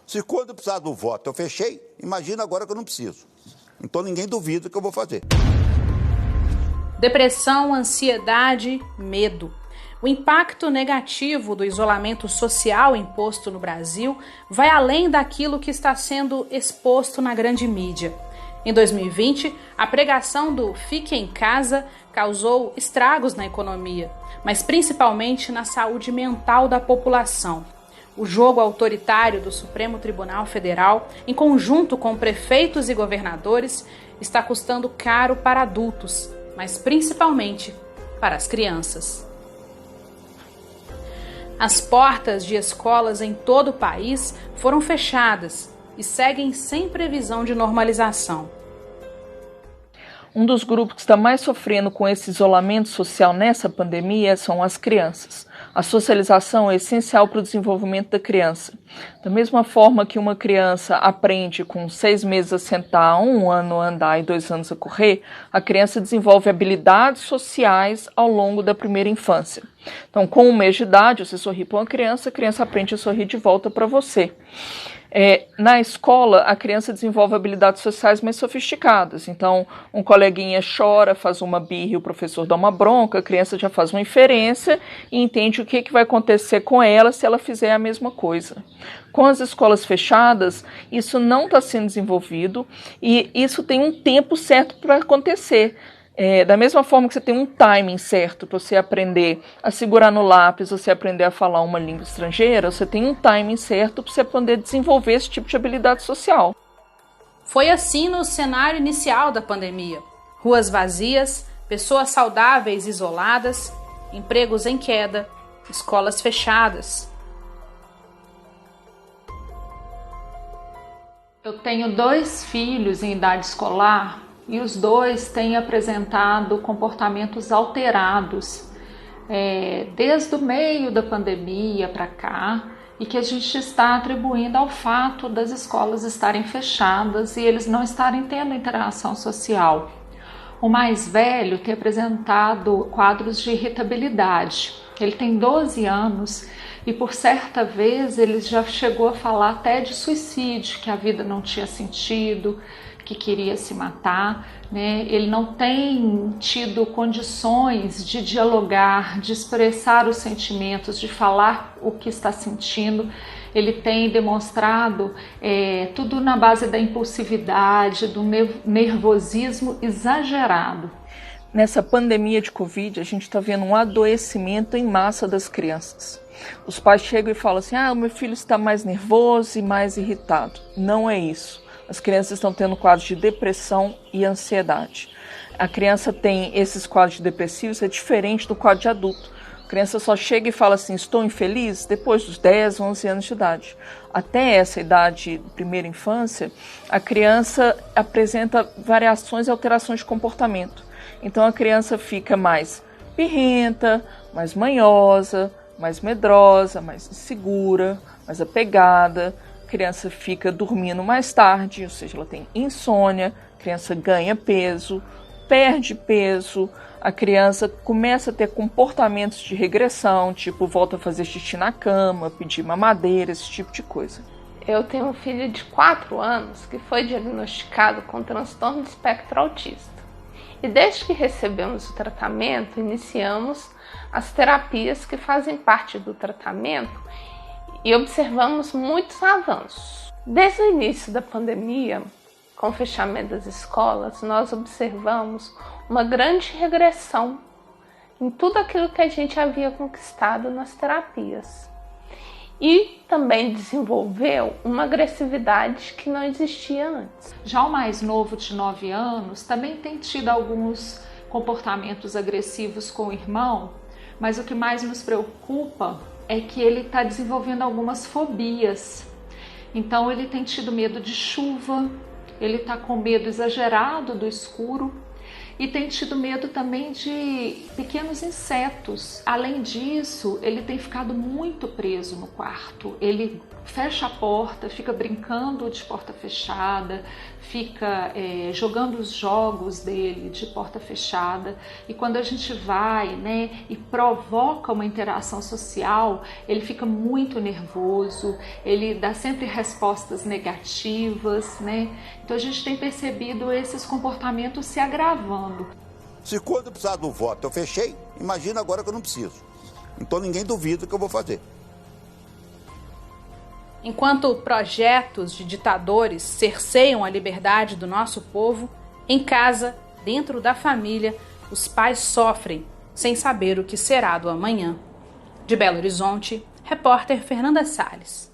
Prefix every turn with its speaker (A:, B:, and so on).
A: Se quando eu precisar do voto eu fechei, imagina agora que eu não preciso. Então ninguém duvida que eu vou fazer.
B: Depressão, ansiedade, medo. O impacto negativo do isolamento social imposto no Brasil vai além daquilo que está sendo exposto na grande mídia. Em 2020, a pregação do "fique em casa" causou estragos na economia, mas principalmente na saúde mental da população. O jogo autoritário do Supremo Tribunal Federal, em conjunto com prefeitos e governadores, está custando caro para adultos, mas principalmente para as crianças. As portas de escolas em todo o país foram fechadas e seguem sem previsão de normalização.
C: Um dos grupos que está mais sofrendo com esse isolamento social nessa pandemia são as crianças. A socialização é essencial para o desenvolvimento da criança. Da mesma forma que uma criança aprende com 6 meses a sentar, 1 ano a andar e 2 anos a correr, a criança desenvolve habilidades sociais ao longo da primeira infância. Então, com 1 mês de idade, você sorri para uma criança, a criança aprende a sorrir de volta para você. Na escola, a criança desenvolve habilidades sociais mais sofisticadas. Então, um coleguinha chora, faz uma birra e o professor dá uma bronca, a criança já faz uma inferência e entende o que vai acontecer com ela se ela fizer a mesma coisa. Com as escolas fechadas, isso não está sendo desenvolvido e isso tem um tempo certo para acontecer. Da mesma forma que você tem um timing certo para você aprender a segurar no lápis, você aprender a falar uma língua estrangeira, você tem um timing certo para você poder desenvolver esse tipo de habilidade social.
B: Foi assim no cenário inicial da pandemia. Ruas vazias, pessoas saudáveis isoladas, empregos em queda, escolas fechadas.
D: Eu tenho 2 filhos em idade escolar e os 2 têm apresentado comportamentos alterados desde o meio da pandemia para cá, e que a gente está atribuindo ao fato das escolas estarem fechadas e eles não estarem tendo interação social. O mais velho tem apresentado quadros de irritabilidade. Ele tem 12 anos e por certa vez ele já chegou a falar até de suicídio, que a vida não tinha sentido, que queria se matar, né? Ele não tem tido condições de dialogar, de expressar os sentimentos, de falar o que está sentindo. Ele tem demonstrado tudo na base da impulsividade, do nervosismo exagerado.
C: Nessa pandemia de Covid, a gente está vendo um adoecimento em massa das crianças. Os pais chegam e falam assim, o meu filho está mais nervoso e mais irritado. Não é isso. As crianças estão tendo quadros de depressão e ansiedade. A criança tem esses quadros depressivos, é diferente do quadro de adulto. A criança só chega e fala assim, estou infeliz, depois dos 10, 11 anos de idade. Até essa idade, primeira infância, a criança apresenta variações e alterações de comportamento. Então a criança fica mais birrenta, mais manhosa, mais medrosa, mais insegura, mais apegada. A criança fica dormindo mais tarde, ou seja, ela tem insônia, a criança ganha peso, perde peso, a criança começa a ter comportamentos de regressão, tipo volta a fazer xixi na cama, pedir mamadeira, esse tipo de coisa.
E: Eu tenho um filho de 4 anos que foi diagnosticado com transtorno de espectro autista. E desde que recebemos o tratamento, iniciamos as terapias que fazem parte do tratamento e observamos muitos avanços. Desde o início da pandemia, com o fechamento das escolas, nós observamos uma grande regressão em tudo aquilo que a gente havia conquistado nas terapias. E também desenvolveu uma agressividade que não existia antes.
D: Já o mais novo, de 9 anos, também tem tido alguns comportamentos agressivos com o irmão, mas o que mais nos preocupa é que ele está desenvolvendo algumas fobias. Então ele tem tido medo de chuva, ele está com medo exagerado do escuro e tem tido medo também de pequenos insetos. Além disso, ele tem ficado muito preso no quarto. Ele fecha a porta, fica brincando de porta fechada, fica jogando os jogos dele de porta fechada, e quando a gente vai, e provoca uma interação social, ele fica muito nervoso, ele dá sempre respostas negativas, Então a gente tem percebido esses comportamentos se agravando.
A: Se quando eu precisar do voto eu fechei, imagina agora que eu não preciso. Então ninguém duvida que eu vou fazer.
B: Enquanto projetos de ditadores cerceiam a liberdade do nosso povo, em casa, dentro da família, os pais sofrem sem saber o que será do amanhã. De Belo Horizonte, repórter Fernanda Salles.